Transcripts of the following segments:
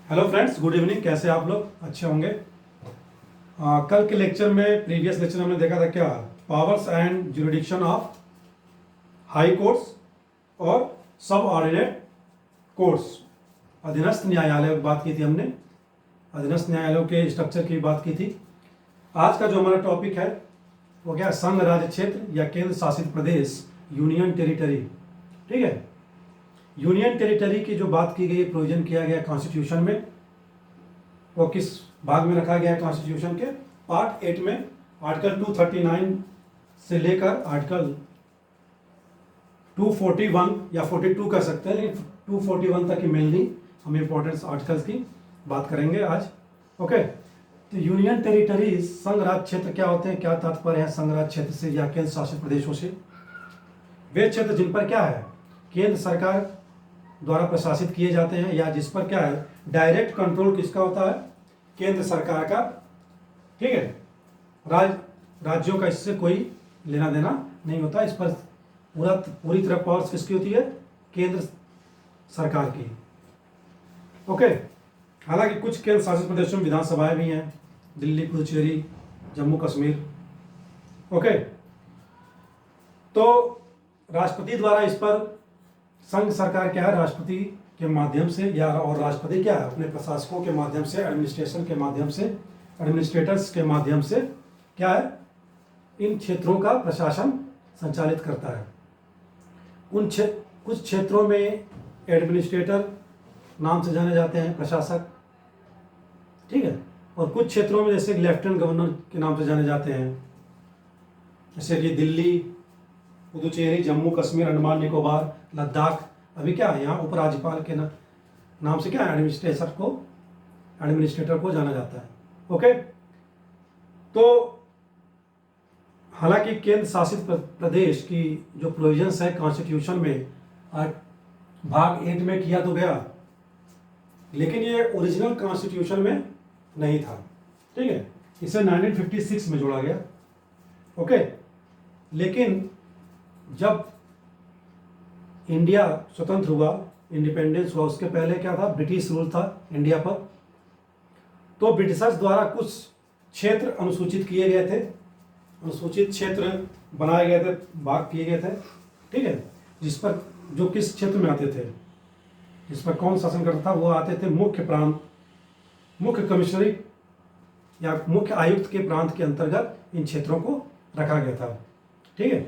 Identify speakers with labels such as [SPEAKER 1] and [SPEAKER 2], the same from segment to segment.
[SPEAKER 1] Hello friends, good evening. कैसे आप लोग? अच्छे होंगे। कल के लेक्चर में, प्रीवियस लेक्चर में हमने देखा था क्या, powers and jurisdiction of high courts और सब ऑर्डिनेट कोर्ट्स, अधीनस्थ न्यायालयों की बात की थी हमने। अधीनस्थ न्यायालयों के स्ट्रक्चर की बात की थी। आज का जो हमारा टॉपिक है वो क्या है, संघ राज्य क्षेत्र या केंद्र शासित प्रदेश, यूनियन टेरिटरी। ठीक है, यूनियन टेरिटरी की जो बात की गई, प्रोविजन किया गया कॉन्स्टिट्यूशन में, वो किस भाग में रखा गया है कॉन्स्टिट्यूशन के? पार्ट 8 में, आर्टिकल 239 से लेकर आर्टिकल 241 या 42 कह सकते हैं, लेकिन 241 तक की मेनली हम इंपॉर्टेंट आर्टिकल्स की बात करेंगे आज। ओके, तो यूनियन टेरिटरी, संघ राज्य क्षेत्र क्या होते हैं, क्या तात्पर्य है संघ राज्य क्षेत्र से या केंद्र शासित प्रदेशों से? वे क्षेत्र जिन पर क्या है, केंद्र सरकार द्वारा प्रशासित किए जाते हैं, या जिस पर क्या है, डायरेक्ट कंट्रोल किसका होता है? केंद्र सरकार का। ठीक है, राज्यों का इससे कोई लेना देना नहीं होता। इस पर पूरी तरह पावर्स किसकी होती है? केंद्र सरकार की। ओके, हालांकि कुछ केंद्र शासित प्रदेशों में विधानसभाएं भी हैं, दिल्ली, पुदुचेरी, जम्मू कश्मीर। ओके, तो राष्ट्रपति द्वारा इस पर संघ सरकार क्या है, राष्ट्रपति के माध्यम से, या और राष्ट्रपति क्या है, अपने प्रशासकों के माध्यम से, एडमिनिस्ट्रेशन के माध्यम से, एडमिनिस्ट्रेटर्स के माध्यम से क्या है, इन क्षेत्रों का प्रशासन संचालित करता है। कुछ क्षेत्रों में एडमिनिस्ट्रेटर नाम से जाने जाते हैं, प्रशासक। ठीक है, और कुछ क्षेत्रों में जैसे लेफ्टिनेंट गवर्नर के नाम से जाने जाते हैं, जैसे कि दिल्ली, पुदुचेरी, जम्मू कश्मीर, अंडमान निकोबार, लद्दाख। अभी क्या है, यहाँ उपराज्यपाल के नाम से क्या है, एडमिनिस्ट्रेटर को जाना जाता है। ओके, तो हालांकि केंद्र शासित प्रदेश की जो प्रोविजंस है कॉन्स्टिट्यूशन में, भाग 8 में किया तो गया, लेकिन ये ओरिजिनल कॉन्स्टिट्यूशन में नहीं था। ठीक है, इसे 1956 में जोड़ा गया। ओके, लेकिन जब इंडिया स्वतंत्र हुआ, इंडिपेंडेंस हुआ, उसके पहले क्या था, ब्रिटिश रूल था इंडिया पर। तो ब्रिटिशर्स द्वारा कुछ क्षेत्र अनुसूचित किए गए थे, अनुसूचित क्षेत्र बनाए गए थे, भाग किए गए थे। ठीक है, जिस पर जो किस क्षेत्र में आते थे, जिस पर कौन शासन करता था, वो आते थे मुख्य प्रांत, मुख्य कमिश्नरी या मुख्य आयुक्त के प्रांत के अंतर्गत इन क्षेत्रों को रखा गया था। ठीक है,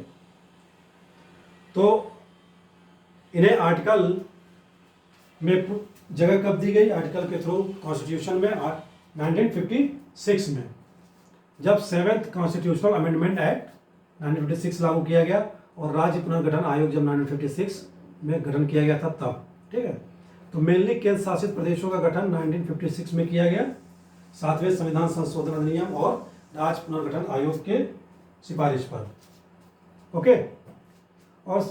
[SPEAKER 1] तो इन्हें आर्टिकल में जगह कब दी गई? आर्टिकल के थ्रू कॉन्स्टिट्यूशन में 1956 में, जब 7th कॉन्स्टिट्यूशनल अमेंडमेंट एक्ट 1956 लागू किया गया और राज्य पुनर्गठन आयोग जब 1956 में गठन किया गया था तब। ठीक है, तो मेनली केंद्र शासित प्रदेशों का गठन 1956 में किया गया, 7वें संविधान संशोधन अधिनियम और राज्य पुनर्गठन आयोग के सिफारिश पर। ओके, और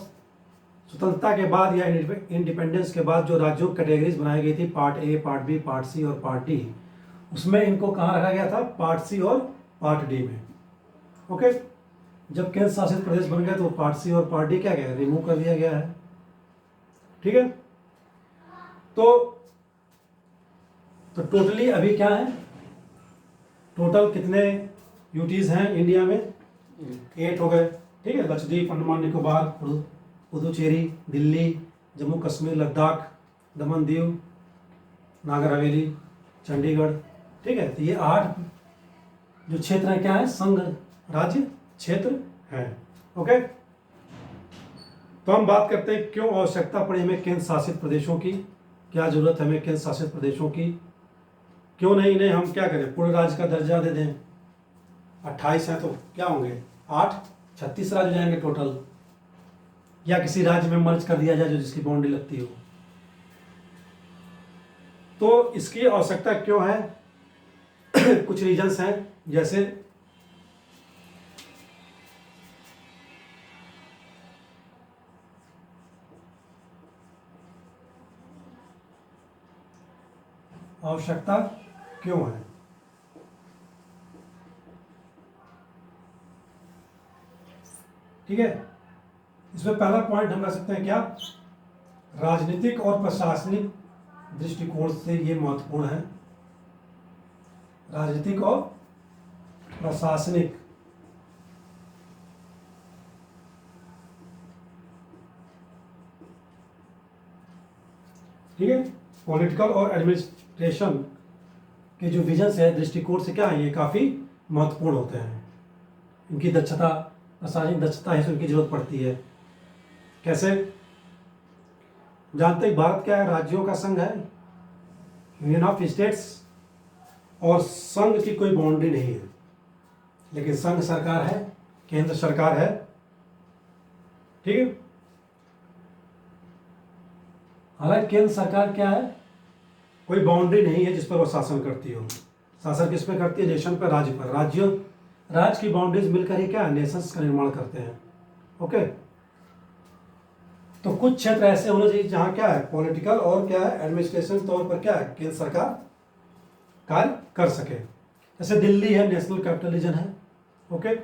[SPEAKER 1] स्वतंत्रता के बाद या इंडिपेंडेंस के बाद जो राज्यों की कैटेगरीज बनाई गई थी, part A, part B, part C और पार्ट डी, उसमें इनको कहाँ रखा गया था? पार्ट सी और पार्ट डी में। ओके, जब केंद्र शासित प्रदेश बन गए तो पार्ट सी और पार्ट डी क्या गया, रिमूव कर दिया गया है। ठीक है, तो टोटली अभी क्या है, टोटल कितने यूटीज हैं इंडिया में? 8 हो गए। ठीक है, लक्षद्वीप, अंडमान निकोबार, पुदुचेरी, दिल्ली, जम्मू कश्मीर, लद्दाख, दमन दीव, नागर हवेली, चंडीगढ़। ठीक है, तो ये 8 जो क्षेत्र हैं क्या है, संघ राज्य क्षेत्र हैं। ओके, तो हम बात करते हैं क्यों आवश्यकता पड़ी हमें केंद्र शासित प्रदेशों की, क्या जरूरत है हमें केंद्र शासित प्रदेशों की, क्यों नहीं इन्हें हम क्या करें, पूर्ण राज्य का दर्जा दे दें। 28 हैं तो क्या होंगे, 8, 36 राज्य जाएंगे टोटल, या किसी राज्य में मर्ज कर दिया जाए जो जिसकी बाउंड्री लगती हो। तो इसकी आवश्यकता क्यों है? कुछ रीजंस हैं, जैसे आवश्यकता क्यों है। ठीक है, इसमें पहला पॉइंट हम रख सकते हैं क्या, राजनीतिक और प्रशासनिक दृष्टिकोण से ये महत्वपूर्ण है, राजनीतिक और प्रशासनिक। ठीक है, पॉलिटिकल और एडमिनिस्ट्रेशन के जो विजन है, दृष्टिकोण से क्या है, ये काफ़ी महत्वपूर्ण होते हैं। इनकी दक्षता, प्रशासनिक दक्षता है, उनकी जरूरत पड़ती है। कैसे जानते हैं, भारत क्या है, राज्यों का संघ है, यूनियन ऑफ स्टेट्स, और संघ की कोई बाउंड्री नहीं है, लेकिन संघ सरकार है, केंद्र सरकार है। ठीक है, हालांकि केंद्र सरकार क्या है, कोई बाउंड्री नहीं है जिस पर वो शासन करती हो। शासन किस पे करती है, नेशन पर, राज्य पर। राज्य की बाउंड्रीज मिलकर ही क्या है, नेशंस का निर्माण करते हैं। ओके, तो कुछ क्षेत्र ऐसे होने चाहिए जहां क्या है, पॉलिटिकल और क्या है, एडमिनिस्ट्रेशन तौर पर क्या है, केंद्र सरकार कार्य कर सके। जैसे दिल्ली है, नेशनल कैपिटल रीजन है। ओके,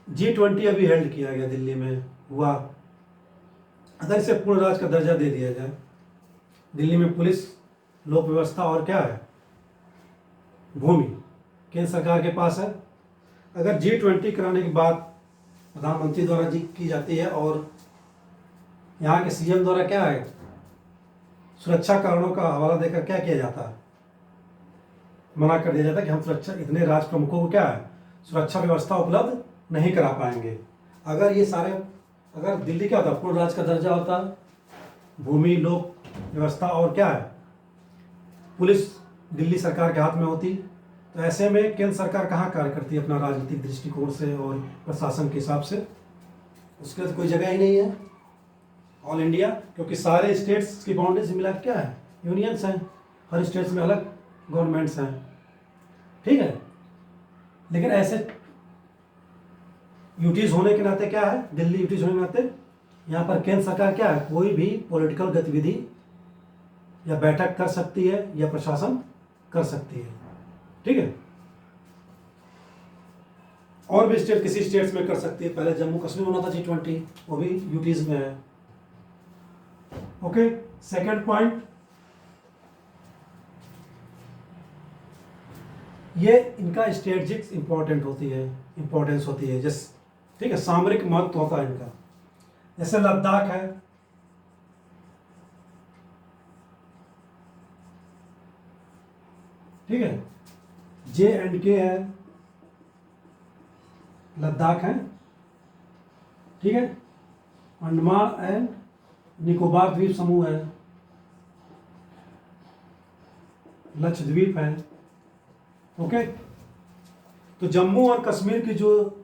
[SPEAKER 1] G20 अभी हेल्ड किया गया, दिल्ली में हुआ। अगर इसे पूर्ण राज्य का दर्जा दे दिया जाए, दिल्ली में पुलिस, लोक व्यवस्था और क्या है, भूमि केंद्र सरकार के पास है। अगर G20 कराने की बात प्रधानमंत्री द्वारा की जाती है और यहाँ के सीएम द्वारा क्या है, सुरक्षा कारणों का हवाला देकर क्या किया जाता है, मना कर दिया जाता है कि हम सुरक्षा, इतने राज्य प्रमुखों को क्या है, सुरक्षा व्यवस्था उपलब्ध नहीं करा पाएंगे। अगर ये सारे, अगर दिल्ली क्या होता, पूर्ण राज्य का दर्जा होता, भूमि, लोक व्यवस्था और क्या है, पुलिस दिल्ली सरकार के हाथ में होती, तो ऐसे में केंद्र सरकार कहाँ कार्य करती है अपना राजनीतिक दृष्टिकोण से और प्रशासन के हिसाब से, उसके तो कोई जगह ही नहीं है। ऑल इंडिया, क्योंकि सारे स्टेट्स की बाउंड्री से मिला क्या है, यूनियंस हैं, हर स्टेट्स में अलग गवर्नमेंट्स हैं। ठीक है, लेकिन ऐसे यूटीज होने के नाते क्या है, दिल्ली यूटीज होने के नाते यहाँ पर केंद्र सरकार क्या है, कोई भी पॉलिटिकल गतिविधि या बैठक कर सकती है या प्रशासन कर सकती है। ठीक है, और भी स्टेट किसी स्टेट्स में कर सकती है। पहले जम्मू कश्मीर होना था G20, वो भी यूटीज में है। ओके, सेकंड पॉइंट, ये इनका स्ट्रेटजिक इंपॉर्टेंट होती है, इंपॉर्टेंस होती है, जैसे ठीक है, सामरिक महत्व होता है इनका। जैसे लद्दाख है, ठीक है, J&K है, लद्दाख है, ठीक है, अंडमान एंड निकोबार द्वीप समूह है, लक्षद्वीप है। ओके, तो जम्मू और कश्मीर की जो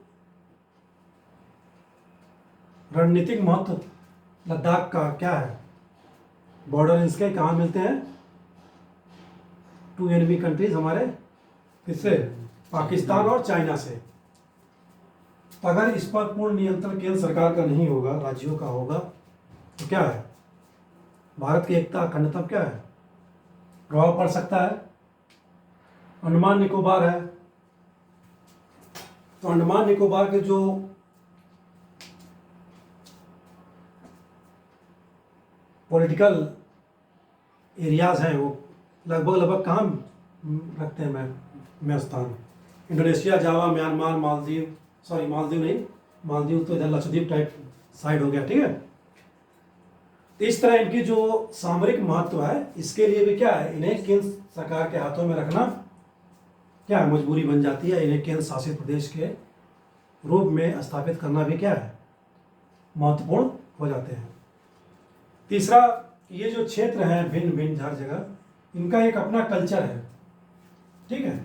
[SPEAKER 1] रणनीतिक महत्व लद्दाख का क्या है, बॉर्डर इसके कहाँ मिलते हैं, 2 एनिमी कंट्रीज हमारे, किससे, पाकिस्तान और चाइना से। तो अगर इस पर पूर्ण नियंत्रण केंद्र सरकार का नहीं होगा, राज्यों का होगा, तो क्या है, भारत की एकता, अखंडता क्या है, प्रभाव पड़ सकता है। अंडमान निकोबार है, तो अंडमान निकोबार के जो पॉलिटिकल एरियाज हैं, वो लगभग कहाँ रखते हैं मैं स्थान, इंडोनेशिया, जावा, म्यांमार, मालदीव, सॉरी मालदीव नहीं, मालदीव तो इधर लक्षद्वीप टाइप साइड हो गया। ठीक है, तो इस तरह इनकी जो सामरिक महत्व है, इसके लिए भी क्या है, इन्हें केंद्र सरकार के हाथों में रखना क्या है, मजबूरी बन जाती है। इन्हें केंद्र शासित प्रदेश के रूप में स्थापित करना भी क्या है, महत्वपूर्ण हो जाते हैं। तीसरा, ये जो क्षेत्र हैं भिन्न भिन्न हर जगह, इनका एक अपना कल्चर है। ठीक है,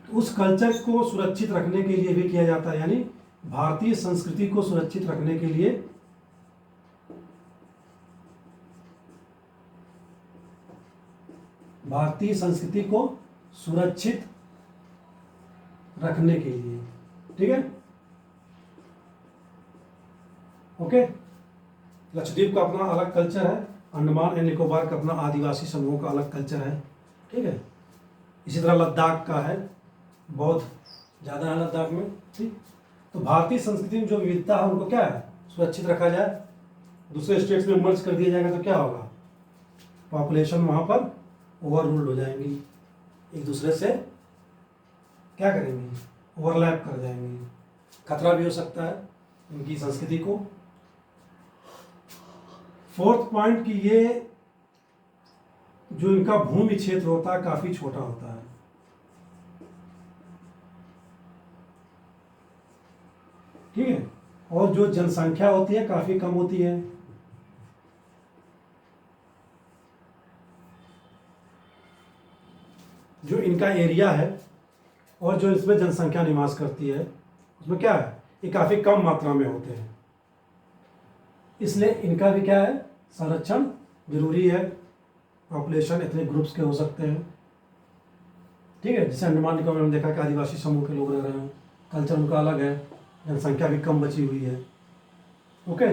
[SPEAKER 1] तो उस कल्चर को सुरक्षित रखने के लिए भी किया जाता है, यानी भारतीय संस्कृति को सुरक्षित रखने के लिए भारतीय संस्कृति को सुरक्षित रखने के लिए। ठीक है, ओके, लक्षद्वीप का अपना अलग कल्चर है, अंडमान एंड निकोबार का अपना आदिवासी समूहों का अलग कल्चर है। ठीक है, इसी तरह लद्दाख का है, बहुत ज़्यादा है लद्दाख में। ठीक, तो भारतीय संस्कृति में जो विविधता है उनको क्या है, सुरक्षित रखा जाए। दूसरे स्टेट्स में मर्ज कर दिया जाएगा तो क्या होगा, पॉपुलेशन वहाँ पर ओवर रूल्ड हो जाएंगी, एक दूसरे से क्या करेंगी, ओवरलैप कर जाएंगी, खतरा भी हो सकता है इनकी संस्कृति को। फोर्थ पॉइंट कि ये जो इनका भूमि क्षेत्र होता है काफी छोटा होता है। ठीक है, और जो जनसंख्या होती है काफी कम होती है। जो इनका एरिया है और जो इसमें जनसंख्या निवास करती है उसमें क्या है, ये काफी कम मात्रा में होते हैं, इसलिए इनका भी क्या है, संरक्षण जरूरी है। पॉपुलेशन इतने ग्रुप्स के हो सकते हैं। ठीक है, जैसे अंडमान निकोबार में देखा कि आदिवासी समूह के लोग रह रहे हैं, कल्चर उनका अलग है, जनसंख्या भी कम बची हुई है। ओके,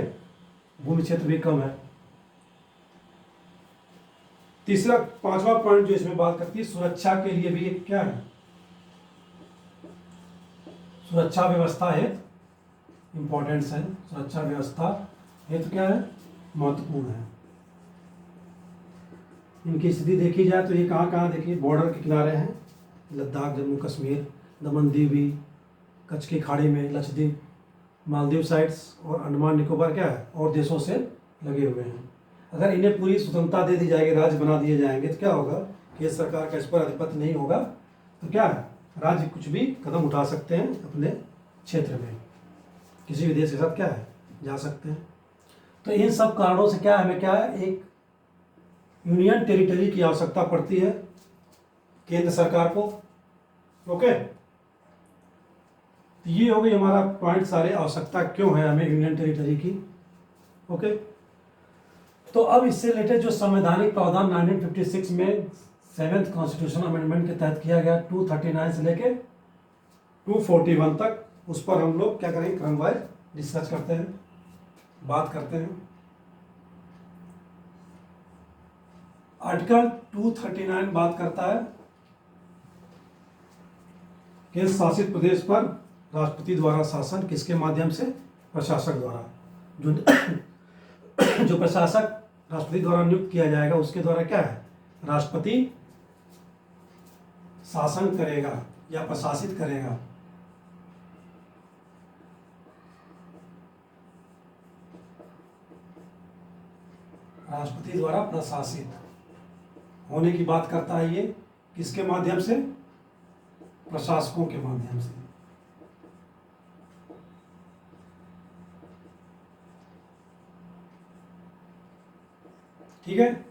[SPEAKER 1] भूमि क्षेत्र भी कम है। तीसरा पांचवा पॉइंट जो इसमें बात करती है, सुरक्षा के लिए भी एक क्या है, सुरक्षा व्यवस्था है, इंपॉर्टेंस है। सुरक्षा व्यवस्था हेतु क्या है, महत्वपूर्ण है। इनकी स्थिति देखी जाए तो ये कहाँ कहाँ देखिए, बॉर्डर के किनारे हैं, लद्दाख, जम्मू कश्मीर, दमन दीवी, कच्छ की खाड़ी में लक्षद्वीप, मालदीव साइट्स और अंडमान निकोबार क्या है, और देशों से लगे हुए हैं। अगर इन्हें पूरी स्वतंत्रता दे दी जाएगी, राज्य बना दिए जाएंगे तो क्या होगा, केंद्र सरकार का इस पर आधिपत्य नहीं होगा, तो क्या है, राज्य कुछ भी कदम उठा सकते हैं अपने क्षेत्र में, किसी भी देश के साथ क्या है, जा सकते हैं। तो इन सब कारणों से क्या हमें क्या है, एक यूनियन टेरिटरी की आवश्यकता पड़ती है केंद्र सरकार को। ओके, तो ये हो गई हमारा पॉइंट सारे, आवश्यकता क्यों है हमें यूनियन टेरिटरी की। ओके, तो अब इससे रिलेटेड जो संवैधानिक प्रावधान 1956 में 7th कॉन्स्टिट्यूशन अमेंडमेंट के तहत किया गया, 239 से लेके 241 तक, उस पर हम लोग क्या करेंगे, क्रमवार डिस्कस करते हैं, बात करते हैं। आर्टिकल 239 बात करता है केंद्र शासित प्रदेश पर राष्ट्रपति द्वारा शासन, किसके माध्यम से, प्रशासक द्वारा। जो प्रशासक राष्ट्रपति द्वारा नियुक्त किया जाएगा उसके द्वारा क्या है, राष्ट्रपति शासन करेगा या प्रशासित करेगा। राष्ट्रपति द्वारा प्रशासित होने की बात करता है ये, किसके माध्यम से, प्रशासकों के माध्यम से। ठीक है,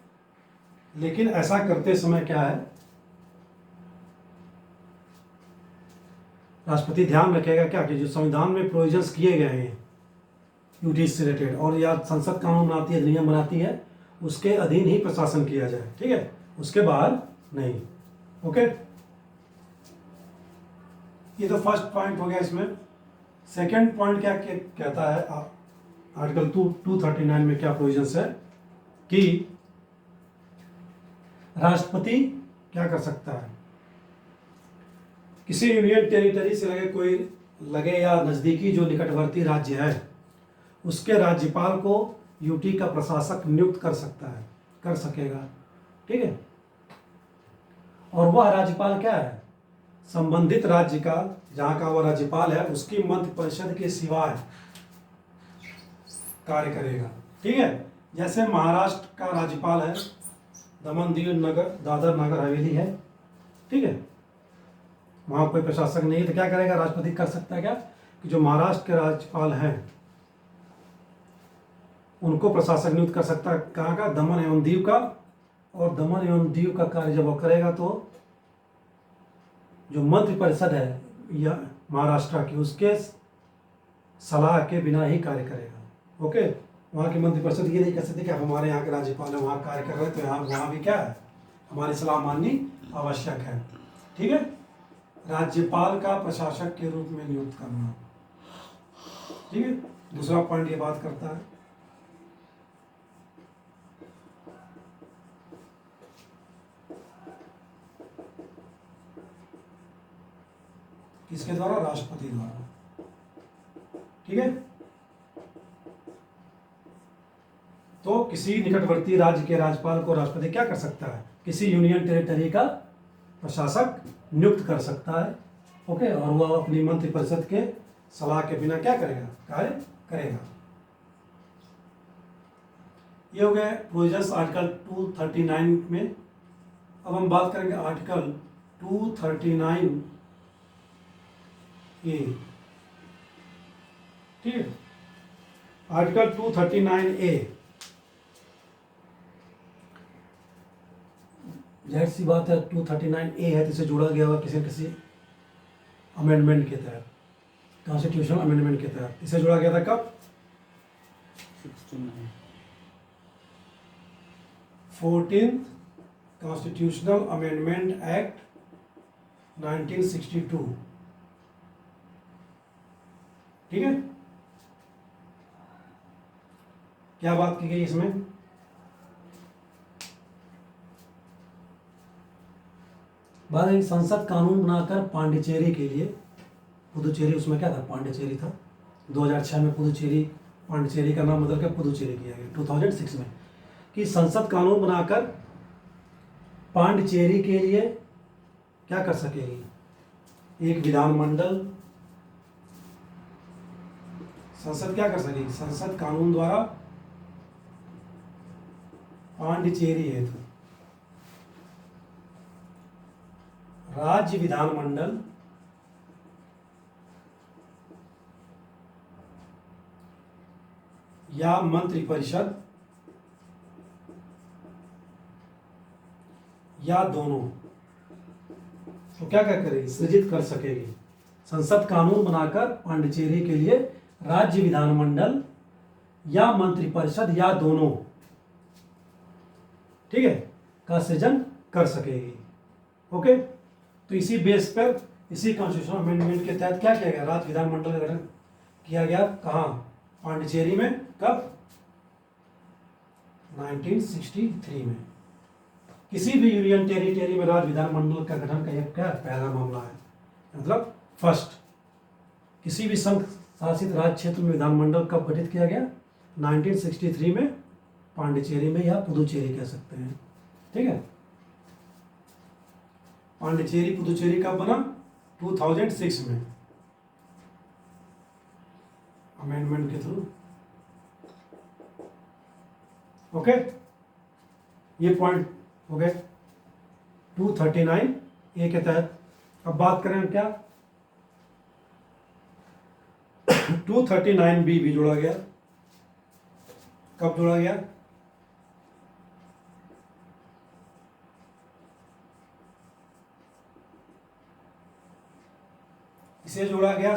[SPEAKER 1] लेकिन ऐसा करते समय क्या है, राष्ट्रपति ध्यान रखेगा क्या कि जो संविधान में प्रोविजंस किए गए हैं यूटी से रिलेटेड, और या संसद कानून बनाती है, नियम बनाती है, उसके अधीन ही प्रशासन किया जाए। ठीक है, उसके बाहर नहीं। ओके, ये तो फर्स्ट पॉइंट हो गया इसमें। सेकंड पॉइंट क्या कहता है, आर्टिकल 239 में क्या प्रोविजंस है कि राष्ट्रपति क्या कर सकता है, किसी यूनियन टेरिटरी से लगे या नजदीकी जो निकटवर्ती राज्य है उसके राज्यपाल को यूटी का प्रशासक नियुक्त कर सकता है, कर सकेगा। ठीक है, और वह राज्यपाल क्या है, संबंधित राज्य का जहां का वह राज्यपाल है उसकी मंत्रि परिषद के सिवाय कार्य करेगा। ठीक है, जैसे महाराष्ट्र का राज्यपाल है, दमन दीव नगर दादर नगर हवेली है। ठीक है, वहां कोई प्रशासक नहीं है तो क्या करेगा, राष्ट्रपति कर सकता है क्या कि जो महाराष्ट्र के राज्यपाल हैं उनको प्रशासक नियुक्त कर सकता है, कहाँ का, दमन एवं दीव का। और दमन एवं दीव का कार्य जब वो करेगा तो जो मंत्रि परिषद है या महाराष्ट्र की, उसके सलाह के बिना ही कार्य करेगा। ओके, वहाँ की मंत्रि परिषद ये नहीं कह सकती कि हमारे यहाँ के राज्यपाल है, वहाँ कार्य कर रहे हैं तो यहाँ वहाँ भी क्या है, हमारी सलाह माननी आवश्यक है। ठीक है, राज्यपाल का प्रशासक के रूप में नियुक्त करना। ठीक है, दूसरा पॉइंट ये बात करता है किसके द्वारा, राष्ट्रपति द्वारा। ठीक है, तो किसी निकटवर्ती राज्य के राज्यपाल को राष्ट्रपति क्या कर सकता है, किसी यूनियन टेरिटरी का प्रशासक नियुक्त कर सकता है। ओके, और वह अपनी मंत्रिपरिषद के सलाह के बिना क्या करेगा, कार्य करेगा। ये हो गए प्रोविजंस आर्टिकल 239 में। अब हम बात करेंगे आर्टिकल 239 ए। ठीक है, आर्टिकल 239 ए, जाहिर सी बात है 239 ए है तो इसे जोड़ा गया हुआ किसी न किसी अमेंडमेंट के तहत, कॉन्स्टिट्यूशनल अमेंडमेंट के तहत इसे जोड़ा गया था। कब? 14th constitutional amendment act 1962। ठीक है, क्या बात की गई इसमें? बात है संसद कानून बनाकर पांडिचेरी के लिए, पुदुचेरी उसमें क्या था, पांडिचेरी था। 2006 में पुदुचेरी, पांडिचेरी का नाम बदल कर पुदुचेरी किया गया 2006 में, कि संसद कानून बनाकर पांडिचेरी के लिए क्या कर सकेगी, एक विधानमंडल, संसद क्या कर सकेगी, संसद कानून द्वारा पांडिचेरी हेतु राज्य विधानमंडल या मंत्रिपरिषद या दोनों तो क्या करेगी, सृजित कर सकेगी। संसद कानून बनाकर पांडिचेरी के लिए राज्य विधानमंडल या मंत्रिपरिषद या दोनों, ठीक है, का सृजन कर सकेगी। ओके, तो इसी बेस पर, इसी कॉन्स्टिट्यूशनल अमेंडमेंट के तहत क्या किया गया, राज्य विधानमंडल का गठन किया गया। कहाँ? पांडिचेरी में। कब? 1963 में। किसी भी यूनियन टेरिटरी में राज्य विधानमंडल का गठन का यह क्या पहला मामला है, मतलब फर्स्ट। किसी भी संघ शासित राज्य क्षेत्र में विधानमंडल कब गठित किया गया, 1963 में, पांडिचेरी में या पुदुचेरी कह सकते हैं। ठीक है, पांडिचेरी पुदुचेरी कब बना, 2006 में, अमेंडमेंट के थ्रू। ओके, ये पॉइंट हो गए 239 ए के तहत। अब बात करें क्या, 239 बी भी जोड़ा गया। कब जोड़ा गया, इसे जोड़ा गया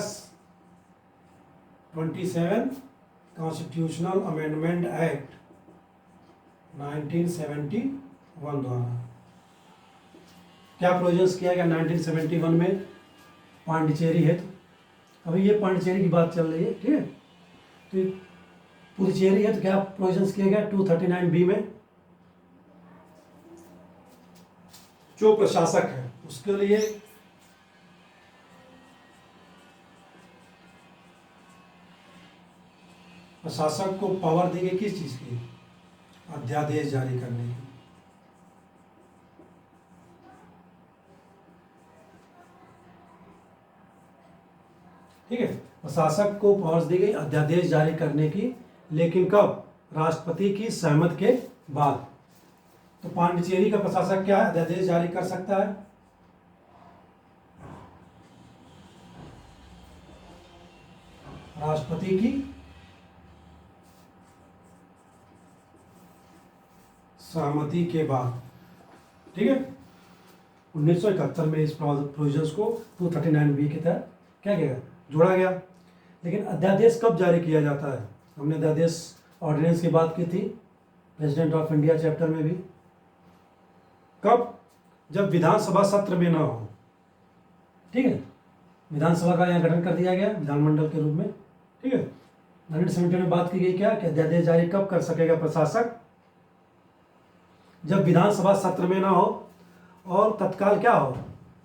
[SPEAKER 1] 27 कॉन्स्टिट्यूशनल अमेंडमेंट एक्ट 1971 द्वारा। क्या प्रोविजंस किया गया 1971 में पांडिचेरी हेतु। अभी ये पांडिचेरी की बात चल रही है, ठीक है। तो पुदुचेरी है तो क्या प्रोविजंस किया गया 239 बी में, जो प्रशासक है उसके लिए प्रशासक को पावर दी गई किस चीज की, अध्यादेश जारी करने की। ठीक है, प्रशासक को पावर्स दी गई अध्यादेश जारी करने की, लेकिन कब, राष्ट्रपति की सहमति के बाद। तो पांडिचेरी का प्रशासक क्या है, अध्यादेश जारी कर सकता है, राष्ट्रपति की सहमति के बाद। ठीक है, 1971 में इस प्रोविजंस को 239 बी के तहत क्या किया, जोड़ा गया। लेकिन अध्यादेश कब जारी किया जाता है, हमने अध्यादेश ऑर्डिनेंस की बात की थी प्रेसिडेंट ऑफ इंडिया चैप्टर में भी। कब, जब विधानसभा सत्र में ना हो। ठीक है, विधानसभा का यहाँ गठन कर दिया गया विधानमंडल के रूप में। ठीक है, 1970 में बात की गई क्या कि अध्यादेश जारी कब कर सकेगा प्रशासक, जब विधानसभा सत्र में ना हो और तत्काल क्या हो,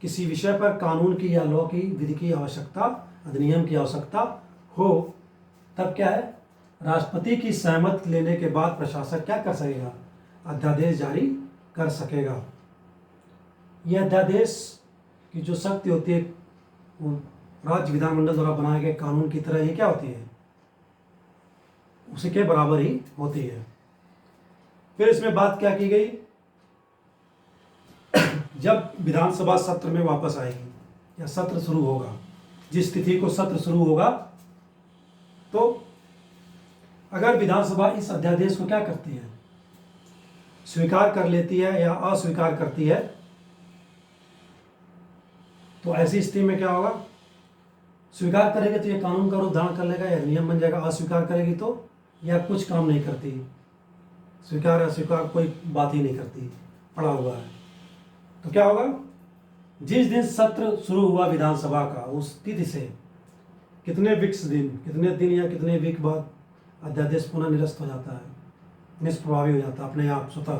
[SPEAKER 1] किसी विषय पर कानून की या लॉ की विधि की आवश्यकता, अधिनियम की आवश्यकता हो, तब क्या है राष्ट्रपति की सहमति लेने के बाद प्रशासक क्या कर सकेगा? अध्यादेश जारी कर सकेगा। यह अध्यादेश की जो शक्ति होती है वो राज्य विधानमंडल द्वारा बनाए गए कानून की तरह ही क्या होती है? उसी के बराबर ही होती है। फिर इसमें बात क्या की गई? जब विधानसभा सत्र में वापस आएगी या सत्र शुरू होगा, जिस तिथि को सत्र शुरू होगा, तो अगर विधानसभा इस अध्यादेश को क्या करती है? स्वीकार कर लेती है या अस्वीकार करती है, तो ऐसी स्थिति में क्या होगा? स्वीकार करेगी तो ये कानून का रूप धारण कर लेगा या नियम बन जाएगा। अस्वीकार करेगी तो यह कुछ काम नहीं करती। स्वीकार अस्वीकार कोई बात ही नहीं करती, पड़ा हुआ है। तो क्या होगा? जिस दिन सत्र शुरू हुआ विधानसभा का, उस तिथि से कितने दिन या कितने वीक बाद अध्यादेश पुनः निरस्त हो जाता है, निष्प्रभावी हो जाता है अपने आप स्वतः।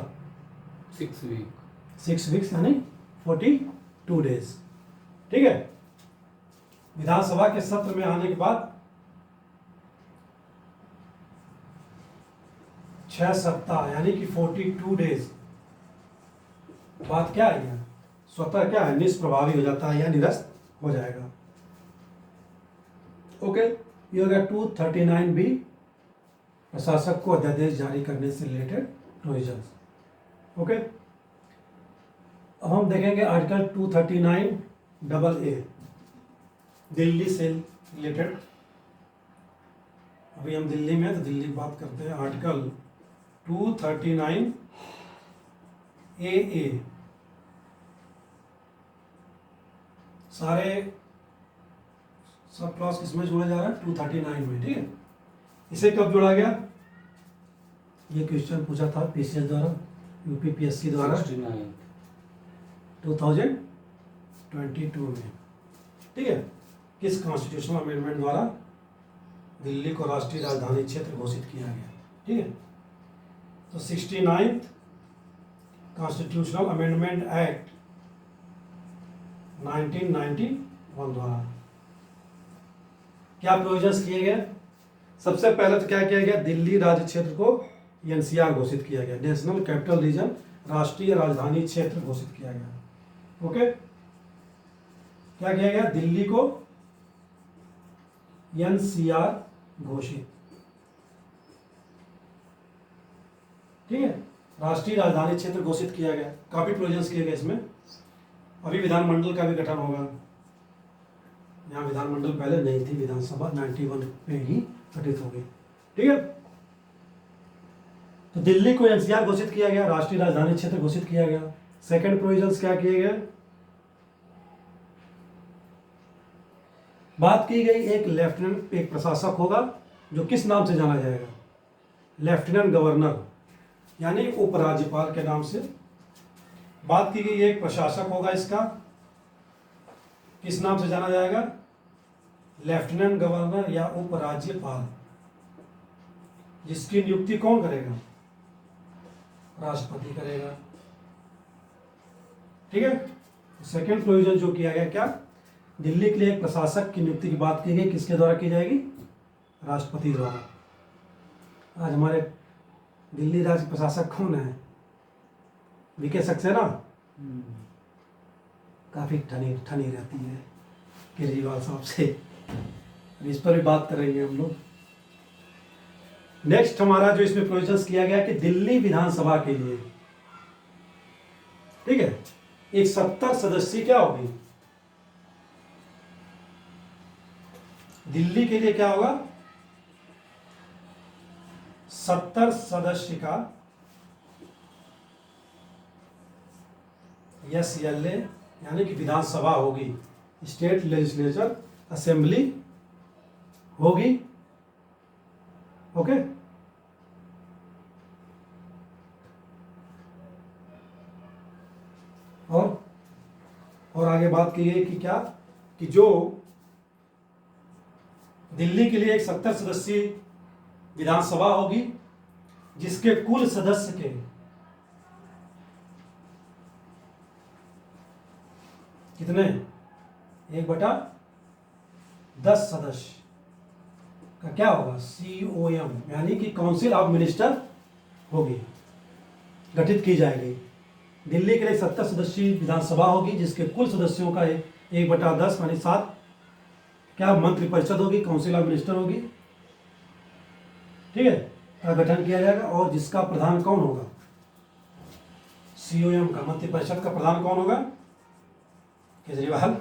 [SPEAKER 1] 6 वीक्स यानी 42 डेज। ठीक है। विधानसभा के सत्र में आने के बाद 6 सप्ताह यानी कि 42 डेज बाद क्या है? स्वतः क्या है? निष्प्रभावी हो जाता है या निरस्त हो जाएगा। ओके, ये हो गया 239B, प्रशासक को अध्यादेश जारी करने से रिलेटेड प्रोविजंस। ओके, अब हम देखेंगे आर्टिकल 239AA, दिल्ली से रिलेटेड। अभी हम दिल्ली में, तो दिल्ली बात करते हैं। आर्टिकल 239AA, सारे सब क्लॉज किसमें जोड़ा जा रहा है? 239 में। ठीक है। इसे कब जोड़ा गया? ये क्वेश्चन पूछा था पीसीएस द्वारा, यूपीपीएससी द्वारा 2022 में। ठीक है। किस कॉन्स्टिट्यूशनल अमेंडमेंट द्वारा दिल्ली को राष्ट्रीय राजधानी क्षेत्र घोषित किया गया? ठीक है। तो 69th कॉन्स्टिट्यूशनल अमेंडमेंट एक्ट 1991 द्वारा क्या प्रोविजंस किए गए? सबसे पहले तो क्या किया गया? दिल्ली राज्य क्षेत्र को एनसीआर घोषित किया गया, नेशनल कैपिटल रीजन, राष्ट्रीय राजधानी क्षेत्र घोषित किया गया। ओके, क्या किया गया? दिल्ली को एनसीआर घोषित। ठीक है, राष्ट्रीय राजधानी क्षेत्र घोषित किया गया। काफी प्रोविजंस किए गए इसमें। अभी विधानमंडल का भी गठन होगा। यहाँ विधानमंडल पहले नहीं थी, विधानसभा 91 में ही गठित हो गई। ठीक है। तो दिल्ली को एनसीआर घोषित किया गया, राष्ट्रीय राजधानी क्षेत्र घोषित किया गया। सेकंड प्रोविजंस क्या किए गए? बात की गई एक लेफ्टिनेंट, एक प्रशासक होगा जो किस नाम से जाना जाएगा? लेफ्टिनेंट गवर्नर यानी उपराज्यपाल के नाम से। बात की गई एक प्रशासक होगा, इसका किस नाम से जाना जाएगा? लेफ्टिनेंट गवर्नर या उपराज्यपाल। जिसकी नियुक्ति कौन करेगा? राष्ट्रपति करेगा। ठीक है। सेकंड प्रोविजन जो किया गया, क्या? दिल्ली के लिए एक प्रशासक की नियुक्ति की बात की गई, किसके द्वारा की जाएगी? राष्ट्रपति द्वारा। आज हमारे दिल्ली राज्य प्रशासक कौन है? वीके सक्सेना। काफी ठनी रहती है केजरीवाल साहब से। इस पर भी बात कर रही है हम लोग। नेक्स्ट हमारा जो इसमें प्रोविजंस किया गया कि दिल्ली विधानसभा के लिए, ठीक है, एक 70 सदस्यीय क्या होगी? दिल्ली के लिए क्या होगा? 70 सदस्य का SLA यानी कि विधानसभा होगी, स्टेट लेजिस्लेचर असेंबली होगी। ओके। और आगे बात की गई कि क्या? कि जो दिल्ली के लिए एक 70 सदस्यीय विधानसभा होगी, जिसके कुल सदस्य के कितने? 1/10 सदस्य। का क्या होगा, COM, यानी कि काउंसिल ऑफ मिनिस्टर होगी, गठित की जाएगी। दिल्ली के लिए 70 सदस्यीय विधानसभा होगी, जिसके कुल सदस्यों का 1/10 यानी 7 क्या मंत्रिपरिषद होगी, काउंसिल ऑफ मिनिस्टर होगी, ठीक है, का गठन किया जाएगा। और जिसका प्रधान कौन होगा, COM का, मंत्रिपरिषद का प्रधान कौन होगा, केजरीवाल।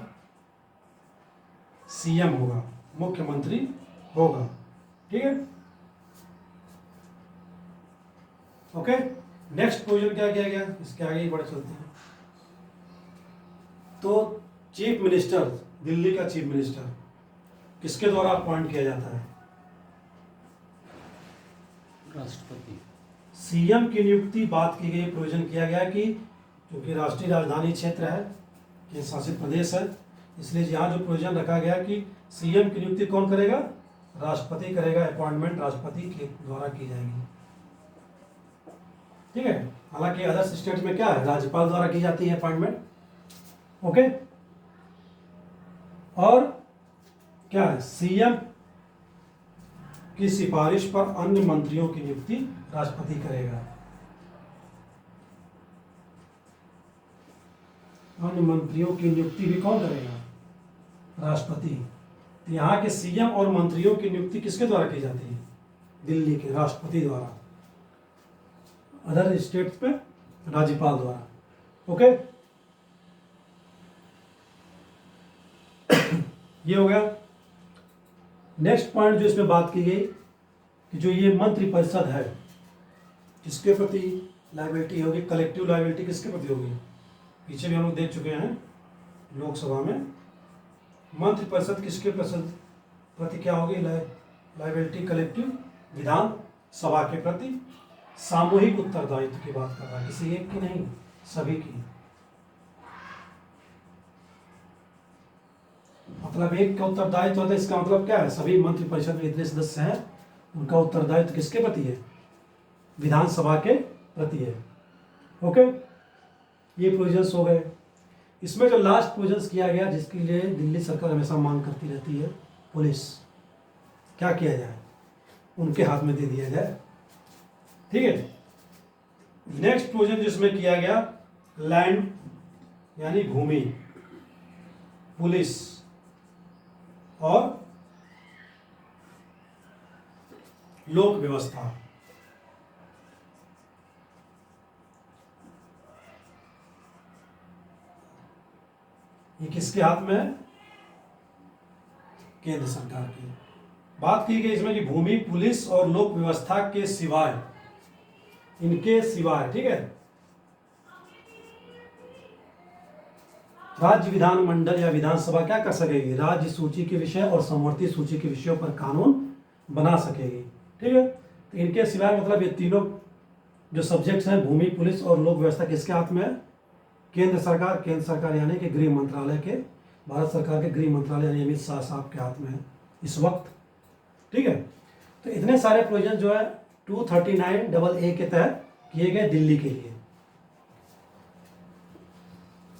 [SPEAKER 1] CM होगा, मुख्यमंत्री होगा, ठीक है। ओके, नेक्स्ट प्रोविजन क्या किया गया, इसके आगे ही बढ़ चलते हैं। तो चीफ मिनिस्टर, दिल्ली का चीफ मिनिस्टर किसके द्वारा अपॉइंट किया जाता है,
[SPEAKER 2] राष्ट्रपति।
[SPEAKER 1] CM की नियुक्ति बात की गई, प्रोविजन किया गया कि क्योंकि राष्ट्रीय राजधानी क्षेत्र है, केंद्र शासित प्रदेश है, इसलिए यहाँ जो प्रोविजन रखा गया कि CM की नियुक्ति कौन करेगा, राष्ट्रपति करेगा, अपॉइंटमेंट राष्ट्रपति के द्वारा की जाएगी, ठीक है। हालांकि अदर स्टेट में क्या है, राज्यपाल द्वारा की जाती है अपॉइंटमेंट, ओके। और क्या है, CM की सिफारिश पर अन्य मंत्रियों की नियुक्ति राष्ट्रपति करेगा। अन्य मंत्रियों की नियुक्ति भी कौन करेगा, राष्ट्रपति। तो यहाँ के CM और मंत्रियों की नियुक्ति किसके द्वारा की जाती है, दिल्ली के राष्ट्रपति द्वारा, अदर स्टेट्स में राज्यपाल द्वारा, ओके। ये हो गया। नेक्स्ट पॉइंट जो इसमें बात की गई कि जो ये मंत्रिपरिषद है किसके प्रति लायबिलिटी होगी, कलेक्टिव लायबिलिटी किसके प्रति होगी, पीछे भी हम लोग देख चुके हैं लोकसभा में। मंत्रिपरिषद किसके प्रति क्या होगी, लायबिलिटी कलेक्टिव, विधान सभा के प्रति सामूहिक उत्तरदायित्व की बात कर रहा है, किसी एक की नहीं, सभी की। मतलब एक का उत्तरदायित्व होता है, इसका मतलब क्या है, सभी मंत्रिपरिषद में जितने सदस्य हैं उनका उत्तरदायित्व किसके प्रति है, विधानसभा के प्रति है, ओके। ये प्रोविजंस हो गए। इसमें जो लास्ट प्रोविजंस किया गया, जिसके लिए दिल्ली सरकार हमेशा मांग करती रहती है, पुलिस, क्या किया जाए, उनके हाथ में दे दिया जाए, ठीक है। नेक्स्ट प्रोविजन जिसमें किया गया, लैंड यानी भूमि, पुलिस और लोक व्यवस्था। ये किसके हाथ में है, केंद्र सरकार की। बात की गई इसमें कि भूमि, पुलिस और लोक व्यवस्था के सिवाय, इनके सिवाय, ठीक है, राज्य विधानमंडल या विधानसभा क्या कर सकेगी, राज्य सूची के विषय और समवर्ती सूची के विषयों पर कानून बना सकेगी, ठीक है। तो इनके सिवाय मतलब ये तीनों जो सब्जेक्ट्स हैं, भूमि, पुलिस और लोक व्यवस्था, किसके हाथ में है, केंद्र सरकार यानी कि गृह मंत्रालय के, भारत सरकार के गृह मंत्रालय यानी अमित शाह साहब के हाथ में है इस वक्त, ठीक है। तो इतने सारे प्रोविजन जो है 239AA के तहत किए गए दिल्ली के लिए।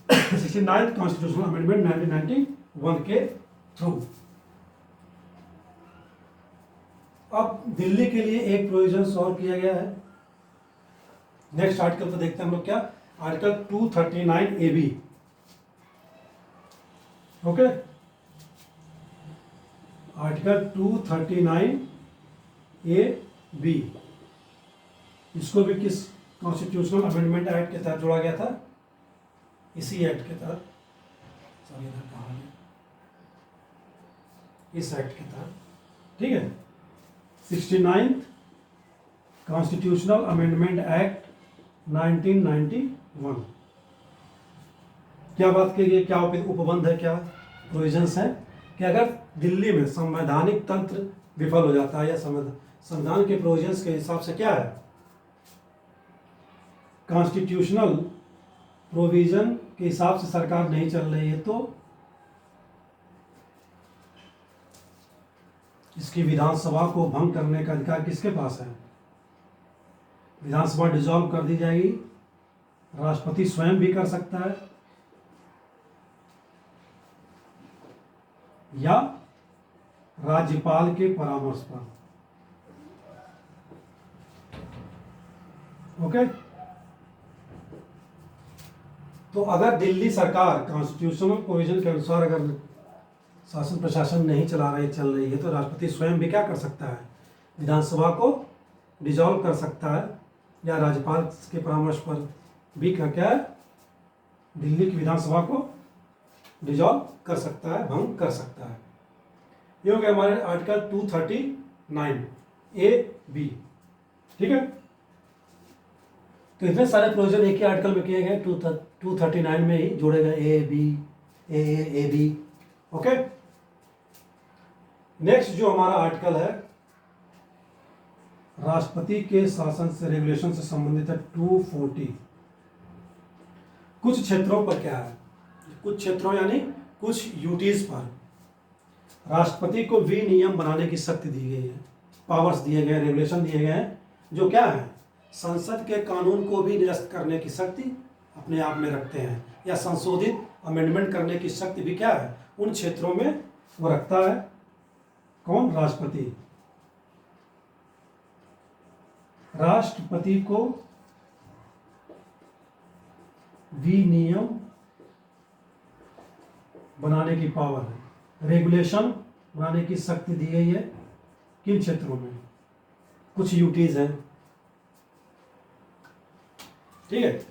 [SPEAKER 1] 69th कॉन्स्टिट्यूशनल अमेंडमेंट 1991 के थ्रू। अब दिल्ली के लिए एक प्रोविजन और किया गया है। नेक्स्ट आर्टिकल पर देखते हैं हम लोग, क्या article 239AB, okay. Article 239AB, इसको भी किस कॉन्स्टिट्यूशनल अमेंडमेंट एक्ट के तहत जोड़ा गया था, इसी एक्ट के तहत, सॉरी इधर कहाँ है, इस एक्ट के तहत, ठीक है। 69th constitutional amendment act 1991। क्या बात की गई, क्या उपबंध है, क्या प्रोविजंस है कि अगर दिल्ली में संवैधानिक तंत्र विफल हो जाता है या संविधान के प्रोविजंस के हिसाब से क्या है, कॉन्स्टिट्यूशनल प्रोविजन के हिसाब से सरकार नहीं चल रही है, तो इसकी विधानसभा को भंग करने का अधिकार किसके पास है, विधानसभा डिसॉल्व कर दी जाएगी, राष्ट्रपति स्वयं भी कर सकता है, या राज्यपाल के परामर्श पर। ओके, तो अगर दिल्ली सरकार कॉन्स्टिट्यूशनल प्रोविजन के अनुसार अगर शासन प्रशासन नहीं चल रही है तो राष्ट्रपति स्वयं भी क्या कर सकता है, विधानसभा को डिसॉल्व कर सकता है, या राज्यपाल के परामर्श पर भी क्या है, दिल्ली की विधानसभा को डिसॉल्व कर सकता है, भंग कर सकता है। ये हो गया हमारे आर्टिकल 239 ए बी। ठीक है, तो इतने सारे प्रोविजन एक ही आर्टिकल में किए गए, 239 में ही जोड़े गए, A B A B. Okay, next जो हमारा आर्टिकल है राष्ट्रपति के शासन से रेगुलेशन से संबंधित है 240। कुछ क्षेत्रों पर क्या है, कुछ क्षेत्रों यानी कुछ यूटीज पर राष्ट्रपति को विनियम बनाने की शक्ति दी गई है, पावर्स दिए गए, रेगुलेशन दिए गए हैं, जो क्या है, संसद के कानून को भी निरस्त करने की शक्ति अपने आप में रखते हैं, या संशोधित अमेंडमेंट करने की शक्ति भी क्या है, उन क्षेत्रों में वो रखता है। कौन, राष्ट्रपति। राष्ट्रपति को विनियम बनाने की पावर है, रेगुलेशन बनाने की शक्ति दी गई है। किन क्षेत्रों में, कुछ यूटीज हैं, ठीक है,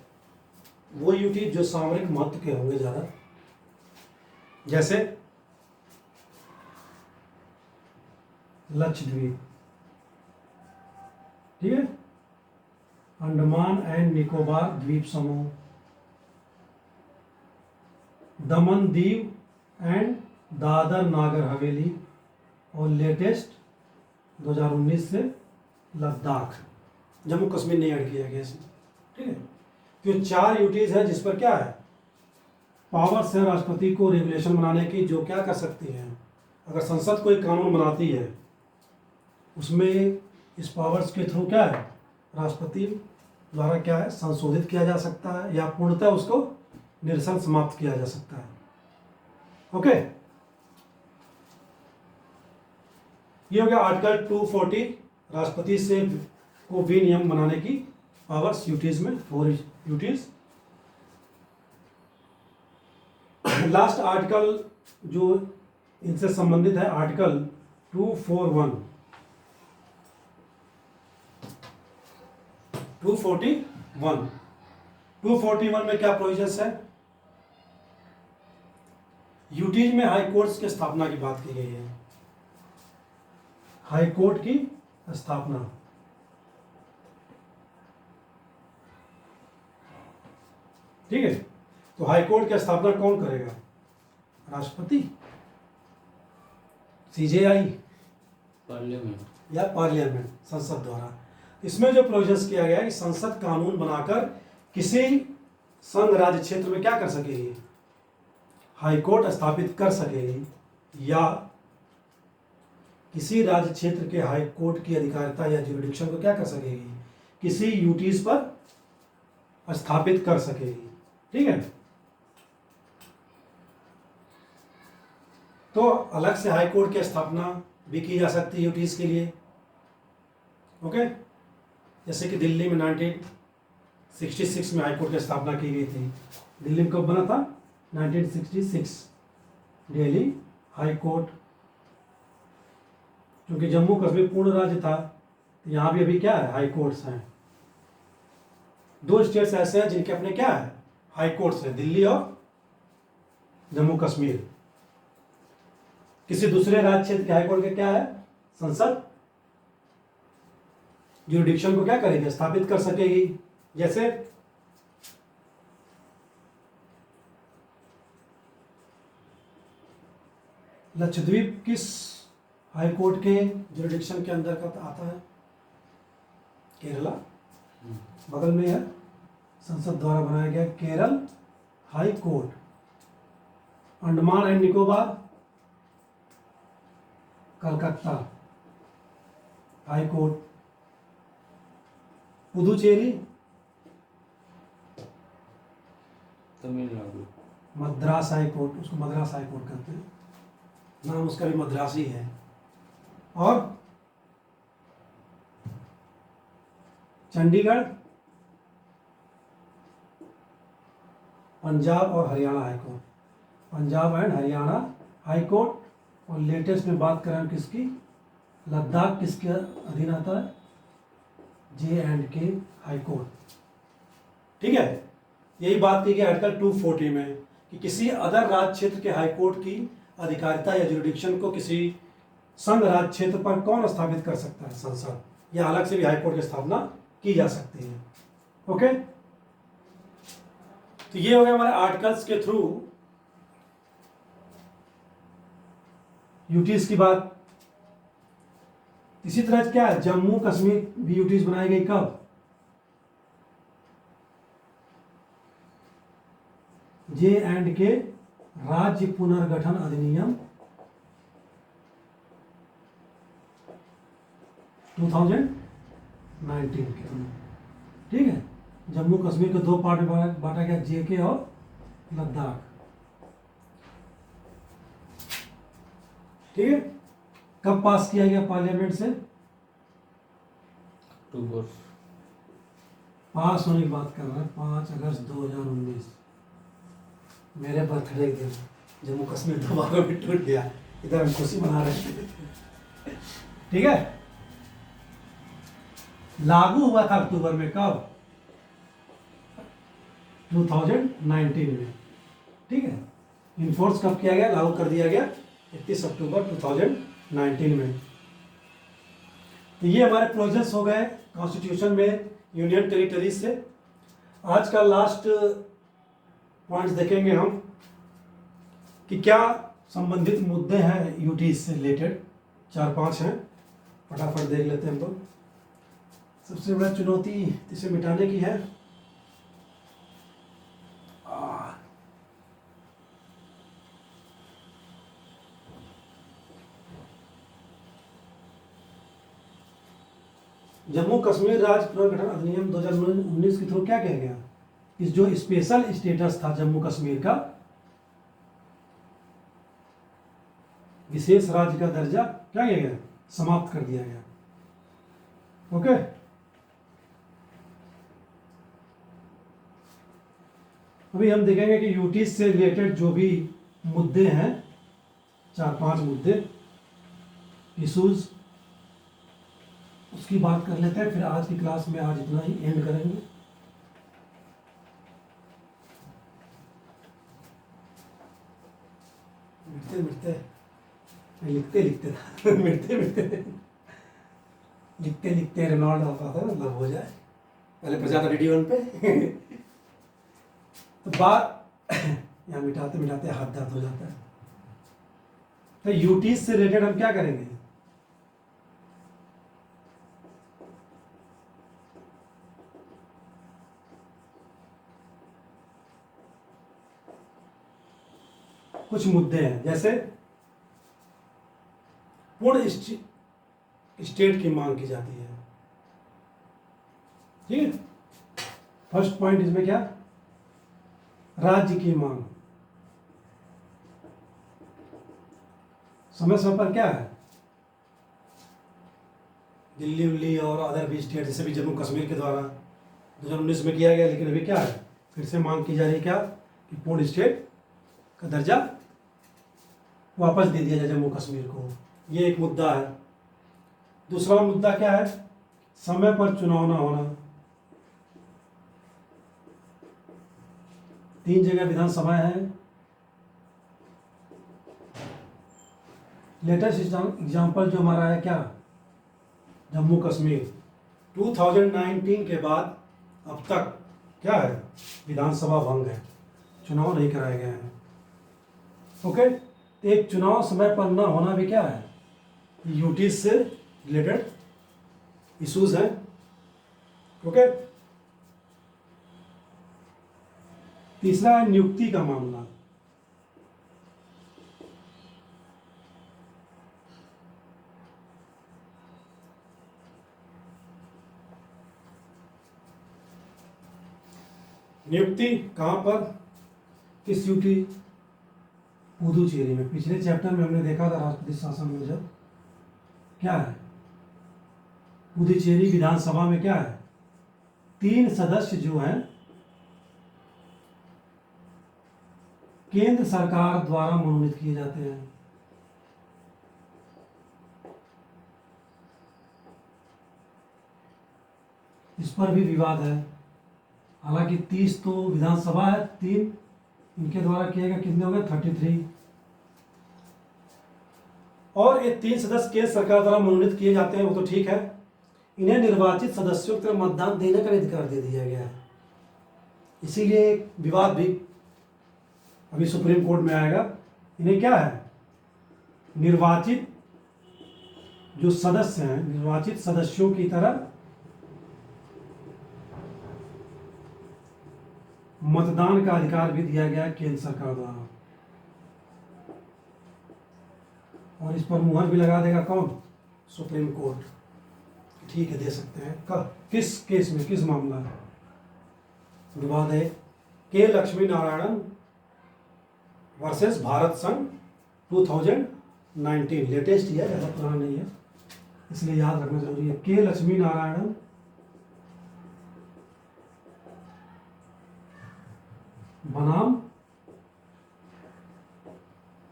[SPEAKER 1] वो यूटीज जो सामरिक महत्व के होंगे ज्यादा, जैसे लक्षद्वीप, ठीक है, अंडमान एंड निकोबार द्वीप समूह, दमन दीव एंड दादर नागर हवेली, और लेटेस्ट 2019 से लद्दाख, जम्मू कश्मीर नहीं ऐड किया गया इसमें। ठीक है, तो 4 यूटीज है जिस पर क्या है, पावर्स है राष्ट्रपति को रेगुलेशन बनाने की, जो क्या कर सकती है, अगर संसद कोई कानून बनाती है उसमें इस पावर्स के थ्रू क्या है, राष्ट्रपति द्वारा क्या है, संशोधित किया जा सकता है, या पूर्णतः उसको निरसन समाप्त किया जा सकता है। ओके, ये हो गया आर्टिकल 240, राष्ट्रपति से को विनियम बनाने की पावर्स यूटीज में, 4 यूटीज। लास्ट आर्टिकल जो इनसे संबंधित है, आर्टिकल 241 241 में क्या प्रोविजंस है, यूटीज में हाई कोर्ट्स की स्थापना की बात की गई है, हाई कोर्ट की स्थापना। ठीक है, तो हाई कोर्ट की स्थापना कौन करेगा, राष्ट्रपति, सीजेआई,
[SPEAKER 2] पार्लियामेंट,
[SPEAKER 1] या पार्लियामेंट, संसद द्वारा। इसमें जो प्रोविजंस किया गया है कि संसद कानून बनाकर किसी संघ राज्य क्षेत्र में क्या कर सकेगी, हाई कोर्ट स्थापित कर सकेगी, या किसी राज्य क्षेत्र के हाई कोर्ट की अधिकारिता या ज्यूरिडिक्शन को क्या कर सकेगी, किसी यूटीज पर स्थापित कर सकेगी। ठीक है, तो अलग से हाई कोर्ट की स्थापना भी की जा सकती है यूटीज के लिए। ओके, जैसे कि दिल्ली में 1966 में हाई कोर्ट की स्थापना की गई थी। दिल्ली में कब बना था, 1966, दिल्ली हाई कोर्ट। क्योंकि जम्मू कश्मीर पूर्ण राज्य था, तो यहाँ भी अभी क्या है, हाई कोर्ट्स हैं। 2 स्टेट्स ऐसे हैं जिनके अपने क्या है, हाई कोर्ट्स हैं, दिल्ली और जम्मू कश्मीर। किसी दूसरे राज्य क्षेत्र के हाई कोर्ट के क्या है, संसद ज्यूरिडिक्शन को क्या करेगी, स्थापित कर सकेगी। जैसे लक्षद्वीप किस हाई कोर्ट के ज्यूरिडिक्शन के अंदर का आता है, केरला, बगल में है, संसद द्वारा बनाया गया Kerala high court. Andaman and Nicobar, Calcutta high court. Puducherry,
[SPEAKER 2] Tamil Nadu,
[SPEAKER 1] Madras high court, उसको मद्रास हाई कोर्ट कहते हैं, नाम उसका भी मद्रासी है। और चंडीगढ़, पंजाब और Haryana high court, Punjab and Haryana high court. और लेटेस्ट में बात करें किसकी, लद्दाख किसके अधीन आता है, J&K हाई कोर्ट। ठीक है, यही बात की गई आर्टिकल 240 में कि किसी अदर राज्य क्षेत्र के हाई कोर्ट की अधिकारिता या जुरिडिक्शन को किसी संघ राज्य क्षेत्र पर कौन स्थापित कर सकता है, संसद, या अलग से भी हाई कोर्ट की स्थापना की जा सकती है। ओके, तो ये हो गया हमारे आर्टिकल्स के थ्रू यूटीज की बात। इसी तरह क्या है, जम्मू कश्मीर भी यूटीज बनाई गई कब, J&K राज्य पुनर्गठन अधिनियम 2019 के अंदर। ठीक है, जम्मू कश्मीर को दो पार्ट में बांटा गया, JK और लद्दाख। ठीक है, कब पास किया गया पार्लियामेंट से,
[SPEAKER 2] अक्टूबर,
[SPEAKER 1] पास होने की बात कर रहे हैं 5 अगस्त 2019, मेरे बर्थडे के दिन जम्मू कश्मीर दो भागों में टूट गया। इधर हम खुशी मना रहे थे। ठीक है, लागू हुआ था अक्टूबर में, कब, 2019 में। ठीक है, इन्फोर्स कब किया गया, लागू कर दिया गया 31 अक्टूबर 2019 में। तो ये हमारे प्रोजेक्ट्स हो गए कॉन्स्टिट्यूशन में यूनियन टेरिटरीज से। आज का लास्ट पॉइंट्स देखेंगे हम कि क्या संबंधित मुद्दे हैं यूटीज से रिलेटेड, 4-5 हैं, फटाफट देख लेते हैं हम लोग। सबसे बड़ा चुनौती इसे मिटाने की है, जम्मू कश्मीर राज्य पुनर्गठन अधिनियम 2019 के थ्रू क्या किया गया, इस जो स्पेशल स्टेटस था जम्मू कश्मीर का, विशेष राज्य का दर्जा क्या किया गया, समाप्त कर दिया गया। ओके, अभी हम देखेंगे कि यूटीज से रिलेटेड जो भी मुद्दे हैं, 4-5 मुद्दे, इशूज, उसकी बात कर लेते हैं। फिर आज की क्लास में आज इतना ही एंड करेंगे। मिटते मिटते लिखते लिखते मिटते मिटते लिखते लिखते रेनॉल्ड आता था, मतलब हो जाए, पहले बजा था रेडियो पे। तो बात यहाँ मिटाते मिटाते हाथ दर्द हो जाता है। तो यूटीज से रिलेटेड हम क्या करेंगे, कुछ मुद्दे हैं, जैसे पूर्ण स्टेट की मांग की जाती है। ठीक है, फर्स्ट पॉइंट इसमें क्या, राज्य की मांग। समय समय पर क्या है, दिल्ली उल्ली और अदर भी स्टेट, जैसे भी जम्मू कश्मीर के द्वारा 2019 में किया गया, लेकिन अभी क्या है, फिर से मांग की जा रही है क्या, कि पूर्ण स्टेट का दर्जा वापस दे दिया जाए जम्मू कश्मीर को। ये एक मुद्दा है। दूसरा मुद्दा क्या है, समय पर चुनाव ना होना। 3 जगह विधानसभा है। लेटेस्ट एग्जाम्पल जो हमारा है क्या, जम्मू कश्मीर 2019 के बाद अब तक क्या है, विधानसभा भंग है, चुनाव नहीं कराए गए हैं। ओके, एक चुनाव समय पर ना होना भी क्या है, यूटीज से रिलेटेड इश्यूज हैं। ओके, तीसरा है नियुक्ति का मामला। नियुक्ति कहाँ पर, किस यूटी, पुदुचेरी में। पिछले चैप्टर में हमने देखा था राष्ट्रपति शासन में जब क्या है, पुदुचेरी विधानसभा में क्या है, 3 सदस्य जो हैं केंद्र सरकार द्वारा मनोनीत किए जाते हैं। इस पर भी विवाद है। हालांकि 30 तो विधानसभा है, 3 इनके द्वारा किए गए, कितने हो गए 33। और ये 3 सदस्य केंद्र सरकार द्वारा मनोनीत किए जाते हैं, वो तो ठीक है। इन्हें निर्वाचित सदस्यों की तरफ मतदान देने का अधिकार दे दिया गया है। इसीलिए एक विवाद भी अभी सुप्रीम कोर्ट में आएगा। इन्हें क्या है, निर्वाचित जो सदस्य हैं, निर्वाचित सदस्यों की तरह मतदान का अधिकार भी दिया गया है केंद्र सरकार द्वारा। और इस पर मुहर भी लगा देगा कौन, सुप्रीम कोर्ट। ठीक है, दे सकते हैं। कब, किस केस में, किस मामला है, विवाद है के लक्ष्मी नारायणन वर्सेस भारत संघ 2019, लेटेस्ट ही है, ज़्यादा पुराना नहीं है, इसलिए याद रखना जरूरी है। के लक्ष्मी नारायणन बनाम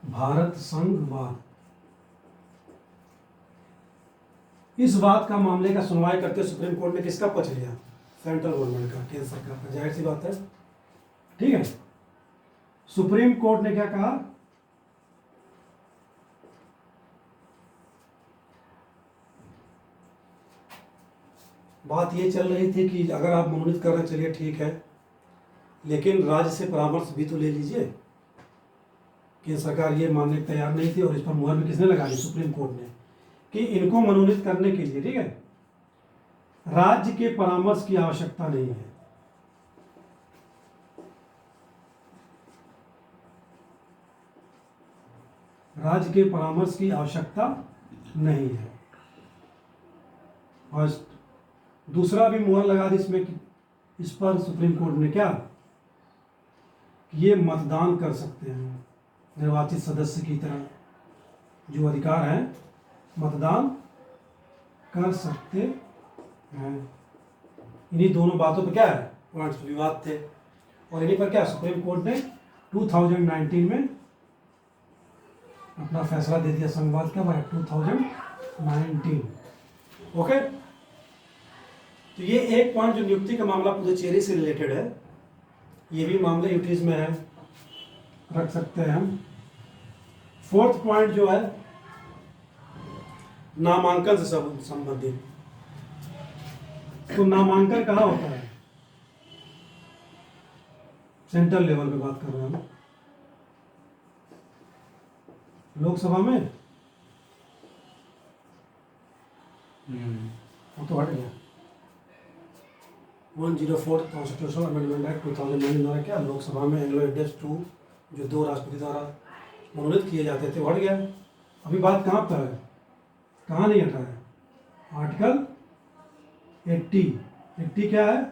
[SPEAKER 1] भारत संघवाद। इस बात का मामले का सुनवाई करते सुप्रीम कोर्ट ने किसका पक्ष लिया, सेंट्रल गवर्नमेंट का, केंद्र सरकार का। जाहिर सी बात है, ठीक है। सुप्रीम कोर्ट ने क्या कहा, बात ये चल रही थी कि अगर आप मनोनीत कर रहे हैं, चलिए ठीक है, लेकिन राज्य से परामर्श भी तो ले लीजिए। केंद्र सरकार ये मानने को तैयार नहीं थी, और इस पर मुहर भी किसने लगा दी, सुप्रीम कोर्ट ने, कि इनको मनोनीत करने के लिए, ठीक है, राज्य के परामर्श की आवश्यकता नहीं है। राज्य के परामर्श की आवश्यकता नहीं है। और दूसरा भी मुहर लगा दी इसमें कि इस पर सुप्रीम कोर्ट ने क्या, ये मतदान कर सकते हैं, निर्वाचित सदस्य की तरह जो अधिकार है मतदान कर सकते हैं। इन्हीं दोनों बातों पर क्या है, पॉइंट्स पर विवाद थे, और इन्हीं पर क्या सुप्रीम कोर्ट ने 2019 में अपना फैसला दे दिया। संघवाद कब है, 2019। ओके, तो ये एक पॉइंट जो नियुक्ति का मामला पुदुचेरी से रिलेटेड है, ये भी मामले यूटीज में है, रख सकते हैं हम। 4th पॉइंट जो है नामांकन से संबंधित। तो नामांकन कहाँ होता है, सेंट्रल लेवल पे बात कर रहे हैं हम, लोकसभा में वो तो हट गया। 104 कॉन्स्टिट्यूशनल अमेंडमेंट एक्ट 2009 द्वारा क्या, लोकसभा में एंग्लो इंडियन 2 जो 2 राष्ट्रपति द्वारा मनोनीत किए जाते थे, वो हट गया। अभी बात कहाँ पर है, कहाँ नहीं हटा है, आर्टिकल 80 क्या है,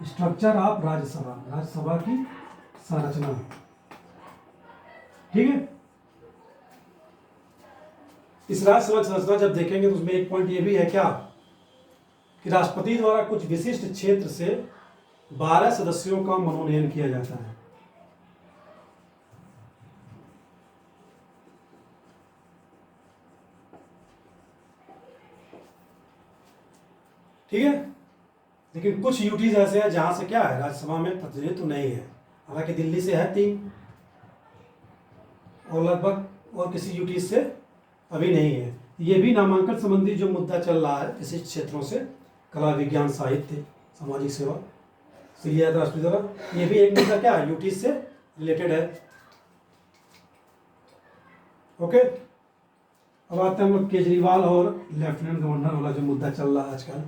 [SPEAKER 1] स्ट्रक्चर ऑफ राज्यसभा, राज्यसभा की संरचना, ठीक है। इस राज्यसभा की संरचना जब देखेंगे तो उसमें एक पॉइंट ये भी है क्या, कि राष्ट्रपति द्वारा कुछ विशिष्ट क्षेत्र से 12 सदस्यों का मनोनयन किया जाता है। ठीक है, लेकिन कुछ यूटीज ऐसे हैं जहां से क्या है, राज्यसभा में प्रतिनिधित्व नहीं है। हालांकि दिल्ली से है 3, और लगभग और किसी यूटी से अभी नहीं है। ये भी नामांकन संबंधी जो मुद्दा चल रहा है, किसी क्षेत्रों से, कला, विज्ञान, साहित्य, सामाजिक सेवा से लिया राष्ट्रपति द्वारा, ये भी एक मुद्दा क्या है, यूटी से रिलेटेड है। ओके, अब आते हैं हम लोग केजरीवाल और लेफ्टिनेंट गवर्नर वाला जो मुद्दा चल रहा है आजकल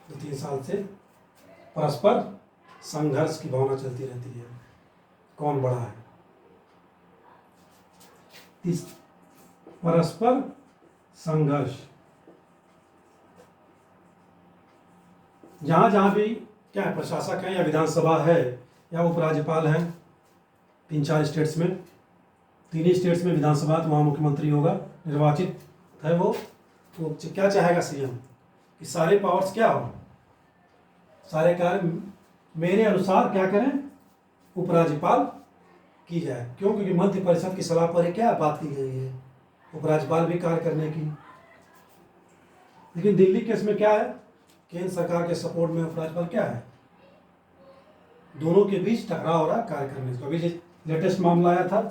[SPEAKER 1] 2-3 साल से, परस्पर संघर्ष की भावना चलती रहती है, कौन बड़ा है। परस्पर संघर्ष, जहां जहां भी क्या है, प्रशासक है या विधानसभा है या उपराज्यपाल है, 3-4 स्टेट्स में, 3 ही स्टेट्स में विधानसभा, तो वहां मुख्यमंत्री होगा, निर्वाचित है वो क्या चाहेगा सीएम कि सारे पावर्स क्या हो, सारे कार्य मेरे अनुसार क्या करें, उपराज्यपाल की जाए। क्यों? क्योंकि मंत्रि परिषद की सलाह पर क्या बात की गई है, उपराज्यपाल भी कार्य करने की। लेकिन दिल्ली केस में क्या है, केंद्र सरकार के सपोर्ट में उपराज्यपाल क्या है, दोनों के बीच टकराव हो रहा है कार्य करने का। अभी लेटेस्ट मामला आया था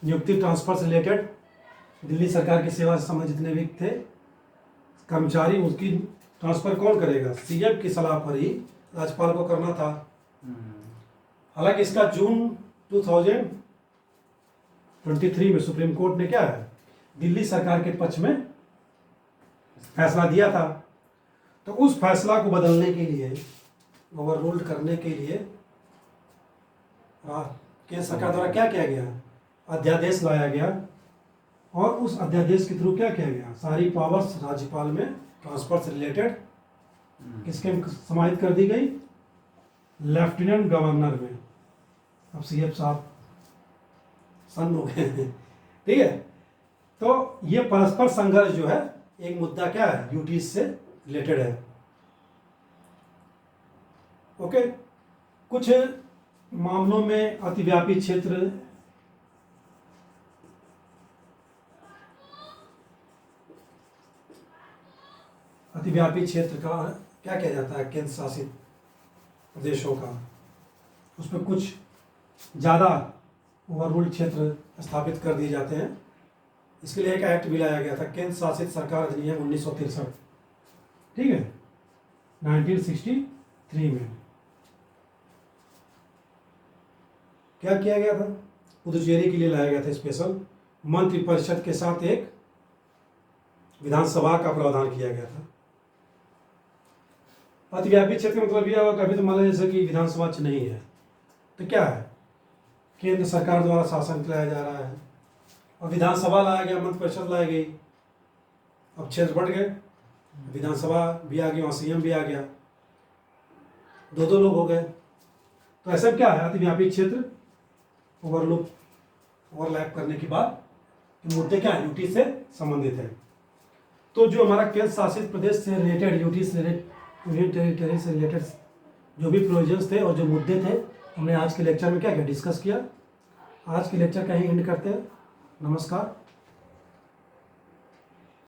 [SPEAKER 1] नियुक्ति ट्रांसफर से रिलेटेड, दिल्ली सरकार की सेवा से संबंधित जितने भी थे कर्मचारी, उसकी ट्रांसफर कौन करेगा, सीएम की सलाह पर ही राज्यपाल को करना था। हालांकि इसका जून 2023 में सुप्रीम कोर्ट ने क्या है, दिल्ली सरकार के पक्ष में फैसला दिया था। तो उस फैसला को बदलने के लिए, ओवर रूल्ड करने के लिए केंद्र सरकार द्वारा क्या किया गया, अध्यादेश लाया गया, और उस अध्यादेश के थ्रू क्या किया गया, सारी पावर्स राज्यपाल में ट्रांसफर से रिलेटेड किसके समाहित कर दी गई, लेफ्टिनेंट गवर्नर में। अब सीएम साहब सन्न हो गए हैं, ठीक है। तो ये परस्पर संघर्ष जो है, एक मुद्दा क्या है, ड्यूटीज से रिलेटेड है। ओके, कुछ मामलों में अतिव्यापी क्षेत्र का क्या किया जाता है, केंद्र शासित प्रदेशों का, उसमें कुछ ज़्यादा ओवररूल्ड क्षेत्र स्थापित कर दिए जाते हैं। इसके लिए एक एक्ट भी लाया गया था, केंद्र शासित सरकार अधिनियम 1963, ठीक है, 1963 में। क्या किया गया था, पुदुचेरी के लिए लाया गया था स्पेशल, मंत्रि परिषद के साथ एक विधानसभा का प्रावधान किया गया था। अतिव्यापी क्षेत्र का मतलब यह होगा, कभी तो मान लीजिए जैसे कि विधानसभा नहीं है, तो क्या है, केंद्र सरकार द्वारा शासन चलाया जा रहा है, और विधानसभा लाया गया, मंत्रि परिषद लाई गई, अब क्षेत्र बढ़ गए, विधानसभा भी आ गई, वहाँ सीएम भी आ गया, दो लोग हो गए। तो ऐसा क्या है, अतिव्यापी क्षेत्र ओवरलैप करने के बाद मुद्दे क्या है, ड्यूटी से संबंधित है। तो जो हमारा केंद्र शासित प्रदेश से रिलेटेड, ड्यूटी से यूनियन टेरिटरी से रिलेटेड जो भी प्रोविजंस थे और जो मुद्दे थे, हमने आज के लेक्चर में क्या किया, डिस्कस किया। आज के लेक्चर का ही एंड करते हैं। नमस्कार।